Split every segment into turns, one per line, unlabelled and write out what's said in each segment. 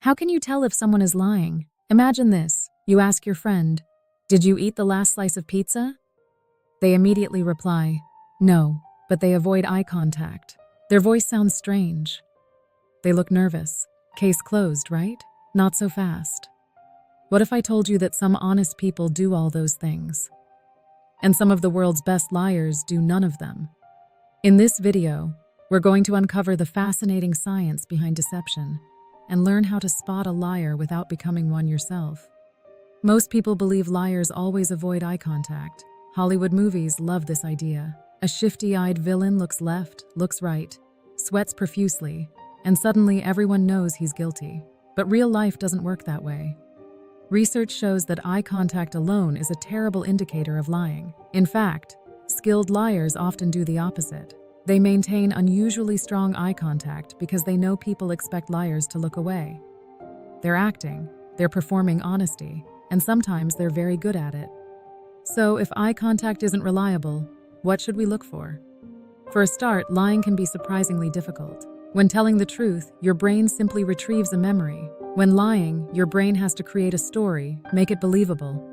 How can you tell if someone is lying? Imagine this. You ask your friend, "Did you eat the last slice of pizza?" They immediately reply, "No," but they avoid eye contact. Their voice sounds strange. They look nervous. Case closed, right? Not so fast. What if I told you that some honest people do all those things? And some of the world's best liars do none of them. In this video, we're going to uncover the fascinating science behind deception and learn how to spot a liar without becoming one yourself. Most people believe liars always avoid eye contact. Hollywood movies love this idea. A shifty-eyed villain looks left, looks right, sweats profusely, and suddenly everyone knows he's guilty. But real life doesn't work that way. Research shows that eye contact alone is a terrible indicator of lying. In fact, skilled liars often do the opposite. They maintain unusually strong eye contact because they know people expect liars to look away. They're acting, they're performing honesty, and sometimes they're very good at it. So if eye contact isn't reliable, what should we look for? For a start, lying can be surprisingly difficult. When telling the truth, your brain simply retrieves a memory. When lying, your brain has to create a story, make it believable.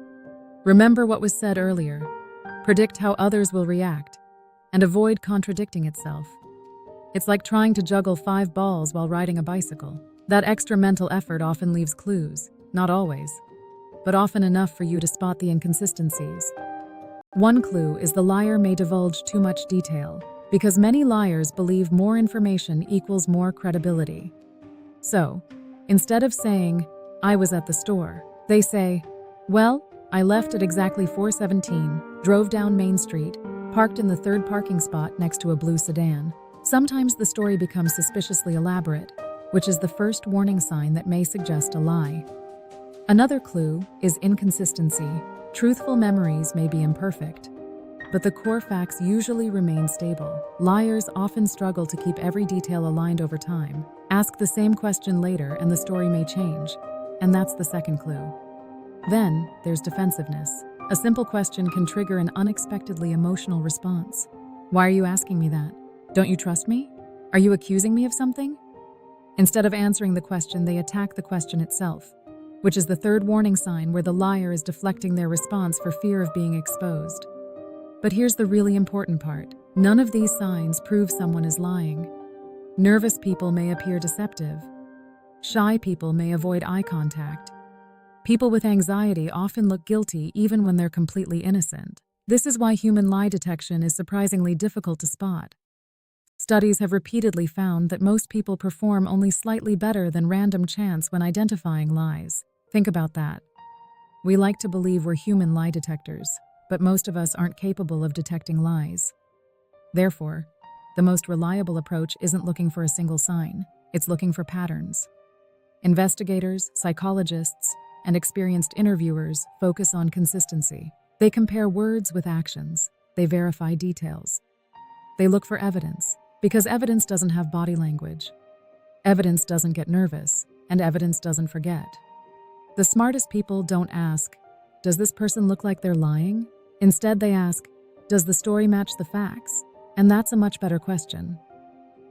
Remember what was said earlier. Predict how others will react, and avoid contradicting itself. It's like trying to juggle 5 balls while riding a bicycle. That extra mental effort often leaves clues, not always, but often enough for you to spot the inconsistencies. One clue is the liar may divulge too much detail, because many liars believe more information equals more credibility. So, instead of saying, "I was at the store," they say, "Well, I left at exactly 4:17, drove down Main Street, parked in the 3rd parking spot next to a blue sedan." Sometimes the story becomes suspiciously elaborate, which is the first warning sign that may suggest a lie. Another clue is inconsistency. Truthful memories may be imperfect, but the core facts usually remain stable. Liars often struggle to keep every detail aligned over time. Ask the same question later and the story may change, and that's the second clue. Then, there's defensiveness. A simple question can trigger an unexpectedly emotional response. "Why are you asking me that? Don't you trust me? Are you accusing me of something?" Instead of answering the question, they attack the question itself, which is the third warning sign where the liar is deflecting their response for fear of being exposed. But here's the really important part. None of these signs prove someone is lying. Nervous people may appear deceptive. Shy people may avoid eye contact. People with anxiety often look guilty even when they're completely innocent. This is why human lie detection is surprisingly difficult to spot. Studies have repeatedly found that most people perform only slightly better than random chance when identifying lies. Think about that. We like to believe we're human lie detectors, but most of us aren't capable of detecting lies. Therefore, the most reliable approach isn't looking for a single sign, it's looking for patterns. Investigators, psychologists, and experienced interviewers focus on consistency. They compare words with actions. They verify details. They look for evidence, because evidence doesn't have body language. Evidence doesn't get nervous, and evidence doesn't forget. The smartest people don't ask, "Does this person look like they're lying?" Instead, they ask, "Does the story match the facts?" And that's a much better question.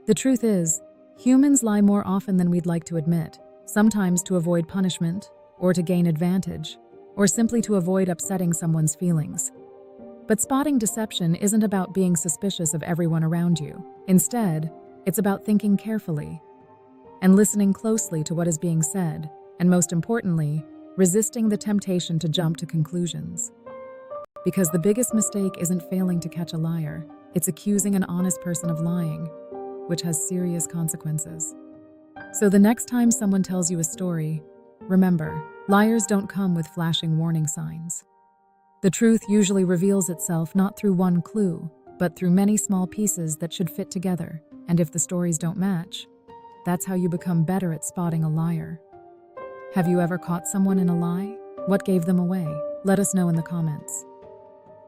The truth is, humans lie more often than we'd like to admit, sometimes to avoid punishment, or to gain advantage, or simply to avoid upsetting someone's feelings. But spotting deception isn't about being suspicious of everyone around you. Instead, it's about thinking carefully and listening closely to what is being said, and most importantly, resisting the temptation to jump to conclusions. Because the biggest mistake isn't failing to catch a liar, it's accusing an honest person of lying, which has serious consequences. So the next time someone tells you a story, remember, liars don't come with flashing warning signs. The truth usually reveals itself not through one clue, but through many small pieces that should fit together. And if the stories don't match, that's how you become better at spotting a liar. Have you ever caught someone in a lie? What gave them away? Let us know in the comments.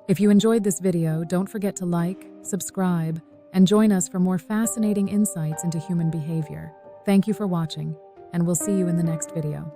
If you enjoyed this video, don't forget to like, subscribe, and join us for more fascinating insights into human behavior. Thank you for watching, and we'll see you in the next video.